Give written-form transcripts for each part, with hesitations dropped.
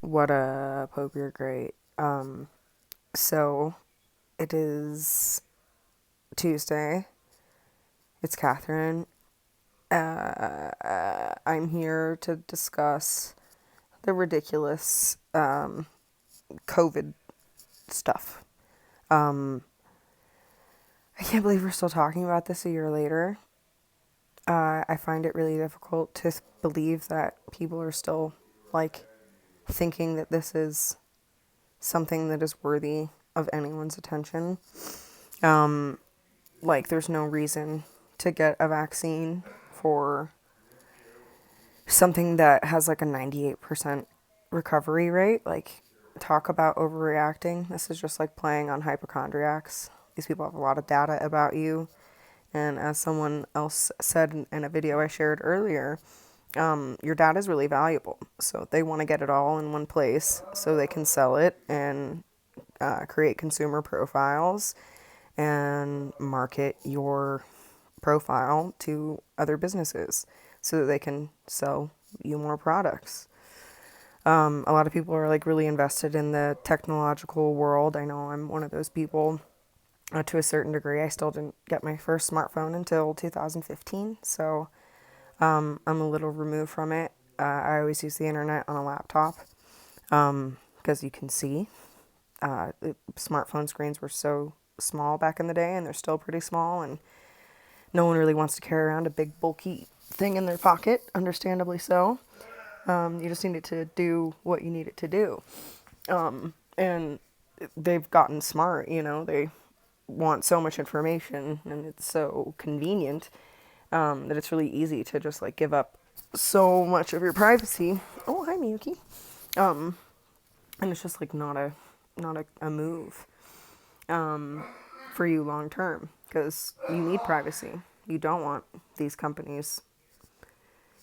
What up? Hope you're great. So it is Tuesday. It's Catherine. I'm here to discuss the ridiculous COVID stuff. Um, I can't believe we're still talking about this a year later. I find it really difficult to believe that people are still like thinking that this is something that is worthy of anyone's attention. Um, like there's no reason to get a vaccine for something that has like a 98% recovery rate. Like, talk about overreacting. This is just like playing on hypochondriacs. These people have a lot of data about you. And as someone else said in a video I shared earlier, your data is really valuable. So they want to get it all in one place so they can sell it and create consumer profiles and market your profile to other businesses so that they can sell you more products. A lot of people are like really invested in the technological world. I know I'm one of those people to a certain degree. I still didn't get my first smartphone until 2015, so I'm a little removed from it. I always use the internet on a laptop because you can see. Smartphone screens were so small back in the day, and they're still pretty small, and no one really wants to carry around a big bulky thing in their pocket, understandably so. You just need it to do what you need it to do. And they've gotten smart, they want so much information and it's so convenient that it's really easy to just like give up so much of your privacy. Oh, hi Miyuki. And it's just like not a move for you long term because you need privacy. You don't want these companies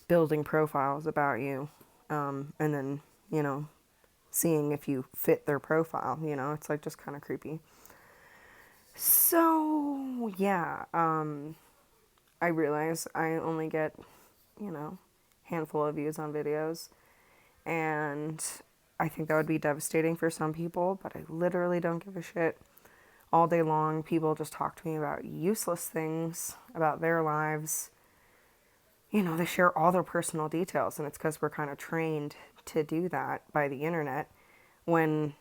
building profiles about you and then, seeing if you fit their profile. It's like just kind of creepy. So, yeah, I realize I only get, handful of views on videos, and I think that would be devastating for some people, but I literally don't give a shit. All day long, people just talk to me about useless things about their lives. They share all their personal details, and it's because we're kind of trained to do that by the internet. When,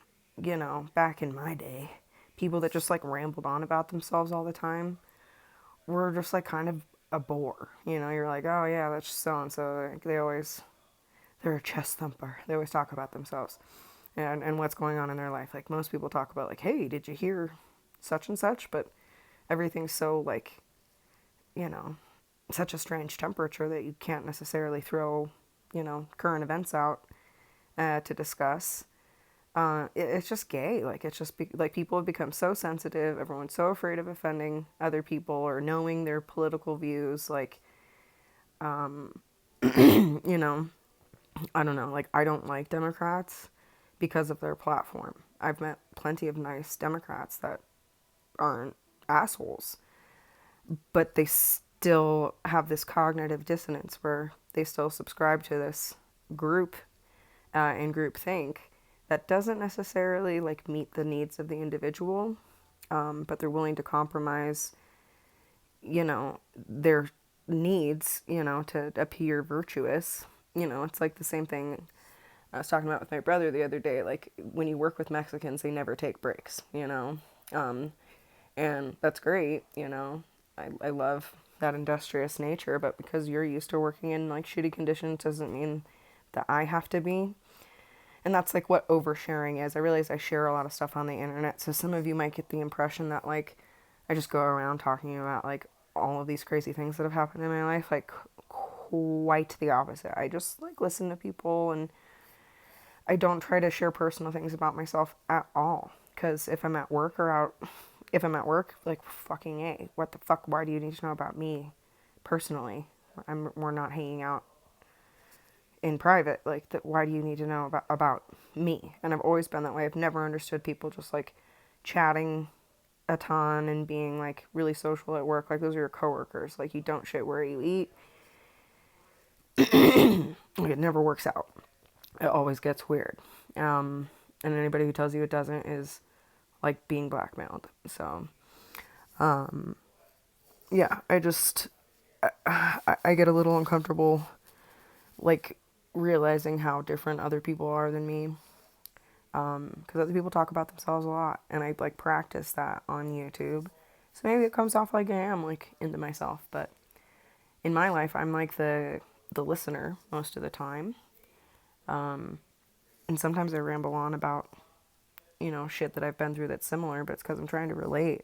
back in my day, people that just like rambled on about themselves all the time were just like kind of a bore. You're like, oh yeah, that's so and so. They're a chest thumper. They always talk about themselves and what's going on in their life. Like most people talk about, like, hey, did you hear such and such? But everything's so like, you know, such a strange temperature that you can't necessarily throw, current events out to discuss. It's just gay. Like it's just like people have become so sensitive. Everyone's so afraid of offending other people or knowing their political views. Like, you know, I don't know. Like I don't like Democrats because of their platform. I've met plenty of nice Democrats that aren't assholes, but they still have this cognitive dissonance where they still subscribe to this group and group think that doesn't necessarily like meet the needs of the individual, but they're willing to compromise, their needs, to appear virtuous. It's like the same thing I was talking about with my brother the other day. Like when you work with Mexicans, they never take breaks. And that's great. I love that industrious nature, but because you're used to working in like shitty conditions doesn't mean that I have to be. And that's like what oversharing is. I realize I share a lot of stuff on the internet, so some of you might get the impression that like I just go around talking about like all of these crazy things that have happened in my life. Like quite the opposite. I just like listen to people, and I don't try to share personal things about myself at all. Because if I'm at work, like fucking A, what the fuck? Why do you need to know about me personally? We're not hanging out in private. Like, why do you need to know about me? And I've always been that way. I've never understood people just like chatting a ton and being like really social at work. Like, those are your coworkers. Like, you don't shit where you eat. Like, it never works out. it always gets weird. And anybody who tells you it doesn't is like being blackmailed. So, yeah, I get a little uncomfortable, like, realizing how different other people are than me. Because other people talk about themselves a lot, and I like practice that on YouTube. So maybe it comes off like I am like into myself, but in my life, I'm like the listener most of the time. And sometimes I ramble on about, shit that I've been through that's similar, but it's because I'm trying to relate.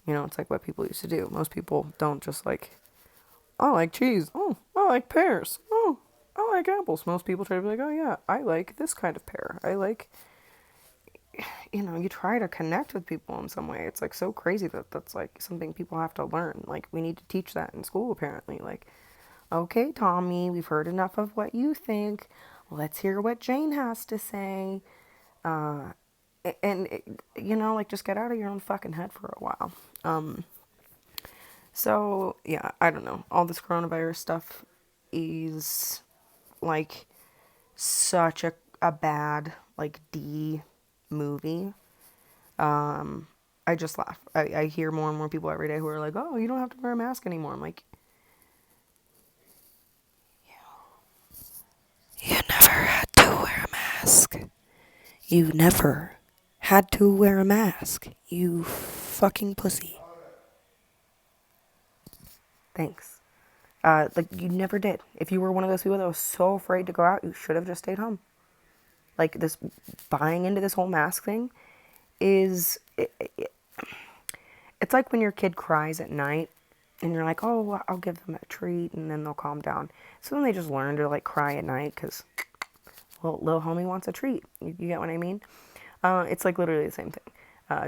It's like what people used to do. Most people don't just like, oh, I like cheese. Oh, I like pears. Oh, I like apples. Most people try to be like, oh yeah, I like this kind of pear. I like, you try to connect with people in some way. It's like so crazy that that's like something people have to learn. Like we need to teach that in school apparently. Like, okay, Tommy, we've heard enough of what you think. Let's hear what Jane has to say. Uh, and like just get out of your own fucking head for a while. So yeah, I don't know. All this coronavirus stuff is like such a bad like D movie. I just laugh. I hear more and more people every day who are like, "Oh, you don't have to wear a mask anymore." I'm like, you never had to wear a mask. You never had to wear a mask. You fucking pussy. Thanks. Like you never did. If you were one of those people that was so afraid to go out, you should have just stayed home. Like this buying into this whole mask thing is it's like when your kid cries at night and you're like, oh, well, I'll give them a treat and then they'll calm down. So then they just learn to like cry at night because little homie wants a treat. You get what I mean? It's like literally the same thing.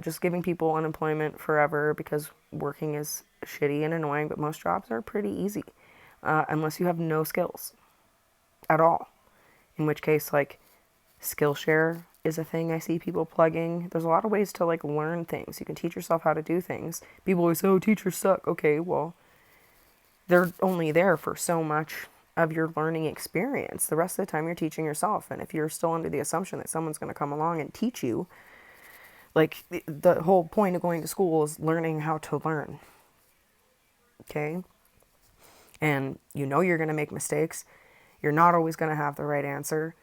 Just giving people unemployment forever because working is shitty and annoying, but most jobs are pretty easy unless you have no skills at all. In which case, like, Skillshare is a thing I see people plugging. There's a lot of ways to like learn things. You can teach yourself how to do things. People always say, "Oh, teachers suck." Okay, well, they're only there for so much of your learning experience. The rest of the time you're teaching yourself. And if you're still under the assumption that someone's going to come along and teach you, like the whole point of going to school is learning how to learn. Okay? And you're going to make mistakes. You're not always going to have the right answer.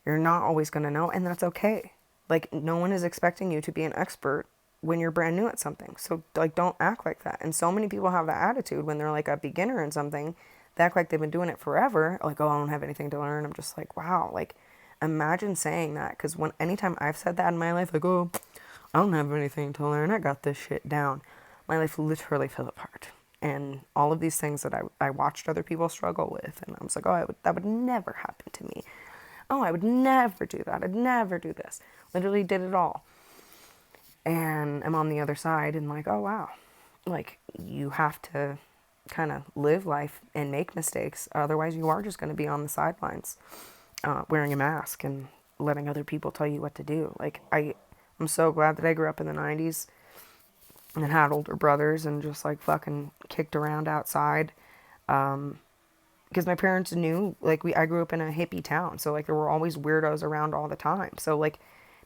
You're not always going to know, and that's okay. Like, no one is expecting you to be an expert when you're brand new at something. So, like, don't act like that. And so many people have that attitude when they're like a beginner in something. They act like they've been doing it forever. Like, oh, I don't have anything to learn. I'm just like, wow. Like, imagine saying that. Because anytime I've said that in my life, like, oh, I don't have anything to learn. I got this shit down. My life literally fell apart. And all of these things that I watched other people struggle with. And I was like, oh, that would never happen to me. Oh, I would never do that. I'd never do this. Literally did it all. And I'm on the other side and like, oh, wow. Like, you have to kind of live life and make mistakes. Otherwise, you are just going to be on the sidelines wearing a mask and letting other people tell you what to do. Like, I'm so glad that I grew up in the 90s and had older brothers and just like fucking kicked around outside. Because my parents knew, like, I grew up in a hippie town, so like there were always weirdos around all the time. So like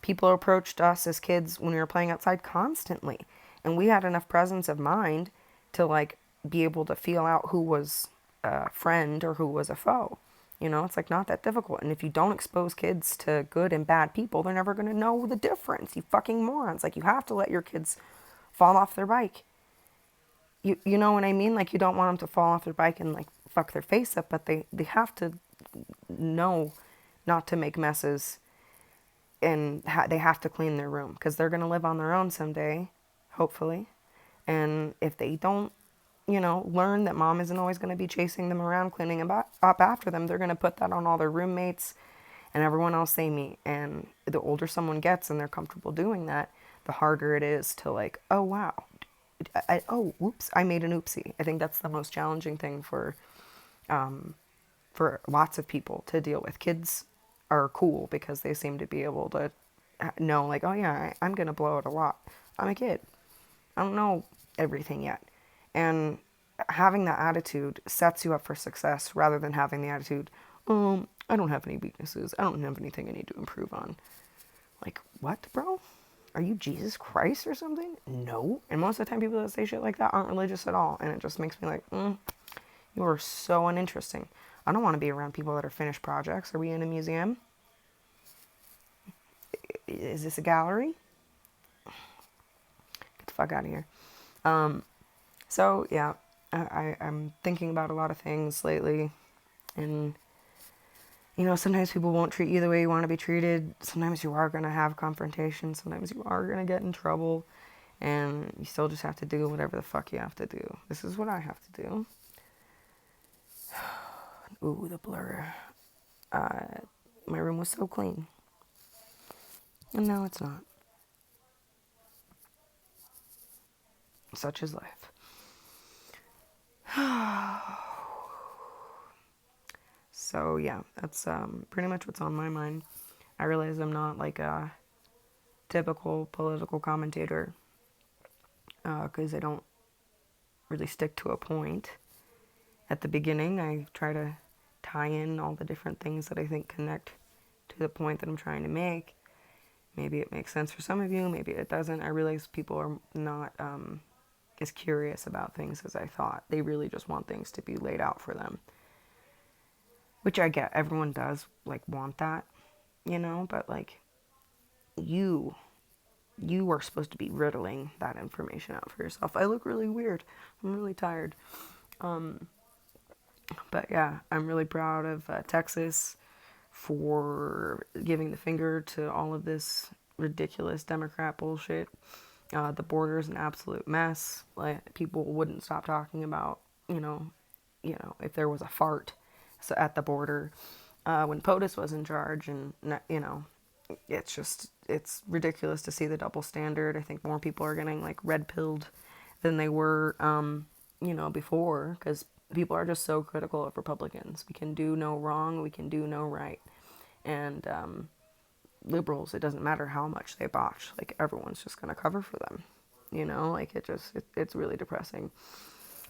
people approached us as kids when we were playing outside constantly, and we had enough presence of mind to like be able to feel out who was a friend or who was a foe. It's like not that difficult. And if you don't expose kids to good and bad people, they're never going to know the difference. You fucking morons. Like, you have to let your kids fall off their bike. You know what I mean? Like, you don't want them to fall off their bike and like fuck their face up, but they have to know not to make messes, and they have to clean their room because they're going to live on their own someday, hopefully. And if they don't, learn that mom isn't always going to be chasing them around cleaning up after them, they're going to put that on all their roommates and everyone else they meet. And the older someone gets and they're comfortable doing that, the harder it is to like, oh wow, whoops, I made an oopsie. I think that's the most challenging thing for lots of people to deal with. Kids are cool because they seem to be able to know, like, oh yeah, I'm gonna blow it a lot. I'm a kid. I don't know everything yet. And having that attitude sets you up for success rather than having the attitude, I don't have any weaknesses. I don't have anything I need to improve on. Like, what, bro? Are you Jesus Christ or something? No. And most of the time, people that say shit like that aren't religious at all. And it just makes me like, you are so uninteresting. I don't want to be around people that are finished projects. Are we in a museum? Is this a gallery? Get the fuck out of here. So, yeah, I'm thinking about a lot of things lately. And, sometimes people won't treat you the way you want to be treated. Sometimes you are going to have confrontation. Sometimes you are going to get in trouble. And you still just have to do whatever the fuck you have to do. This is what I have to do. Ooh, the blur. My room was so clean. And now it's not. Such is life. So yeah, that's pretty much what's on my mind. I realize I'm not like a typical political commentator because I don't really stick to a point. At the beginning, I try to tie in all the different things that I think connect to the point that I'm trying to make. Maybe it makes sense for some of you, maybe it doesn't. I realize people are not as curious about things as I thought. They really just want things to be laid out for them. Which I get. Everyone does, like, want that, but, like, you are supposed to be riddling that information out for yourself. I look really weird. I'm really tired. But, yeah, I'm really proud of Texas for giving the finger to all of this ridiculous Democrat bullshit. The border is an absolute mess. Like, people wouldn't stop talking about, if there was a fart at the border when POTUS was in charge, and it's ridiculous to see the double standard. I think more people are getting like red pilled than they were, before, because people are just so critical of Republicans. We can do no wrong, we can do no right, and liberals, it doesn't matter how much they botch, like everyone's just gonna cover for them, like it's really depressing.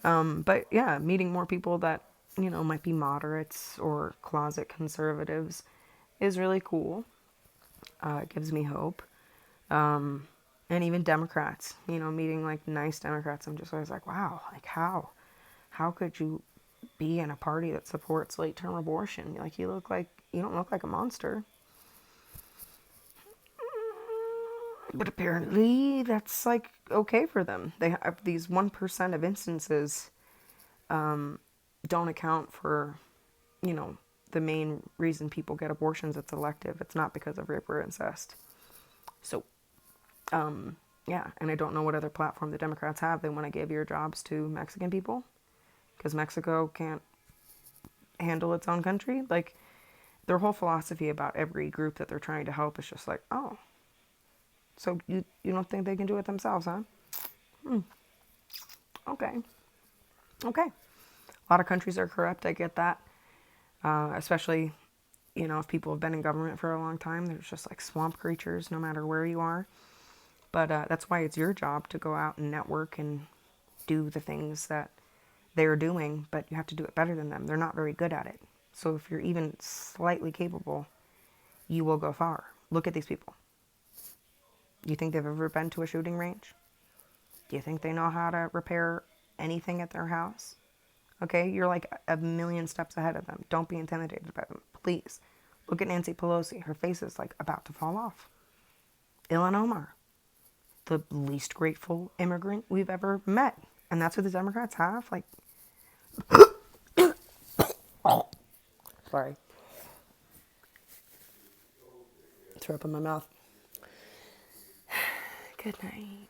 But yeah, meeting more people that might be moderates or closet conservatives is really cool. It gives me hope. And even Democrats, meeting like nice Democrats, I'm just always like, wow, like how could you be in a party that supports late term abortion? Like, you don't look like a monster. But apparently that's like okay for them. They have these 1% of instances don't account for, the main reason people get abortions. It's elective. It's not because of rape or incest. So, yeah, and I don't know what other platform the Democrats have. They want to give your jobs to Mexican people because Mexico can't handle its own country. Like, their whole philosophy about every group that they're trying to help is just like, oh, so you don't think they can do it themselves, huh? Okay. Okay. A lot of countries are corrupt. I get that. Especially, if people have been in government for a long time, there's just like swamp creatures no matter where you are. But that's why it's your job to go out and network and do the things that they're doing, but you have to do it better than them. They're not very good at it. So if you're even slightly capable, you will go far. Look at these people. Do you think they've ever been to a shooting range? Do you think they know how to repair anything at their house? Okay, you're like a million steps ahead of them. Don't be intimidated by them, please. Look at Nancy Pelosi. Her face is like about to fall off. Ilhan Omar, the least grateful immigrant we've ever met. And that's what the Democrats have? Like, sorry. Throw up in my mouth. Good night.